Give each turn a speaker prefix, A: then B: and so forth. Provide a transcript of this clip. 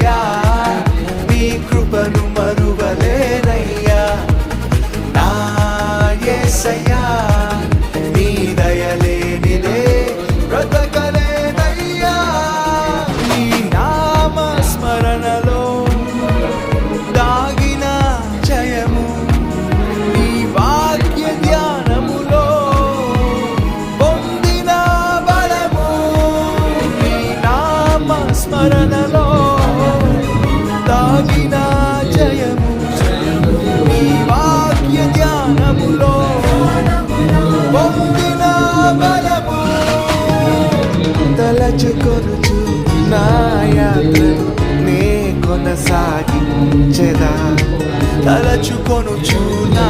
A: యేసయ్యా నీ కృపను మరువలేనయ్యా నా యేసయ్యా నీ దయలేనిదే బ్రతకలేనయ్యా నీ నామ స్మరణలో దాగిన జయము నీ వాక్య ధ్యానములో పొందిన బలము నీ నామ స్మరణలో దాగిన జయము నీ వాక్య ధ్యానములో పొందిన బలము తలచుకొనుచు నా యాత్రను నే కొనసాగించెదా తలచుకొనుచు నా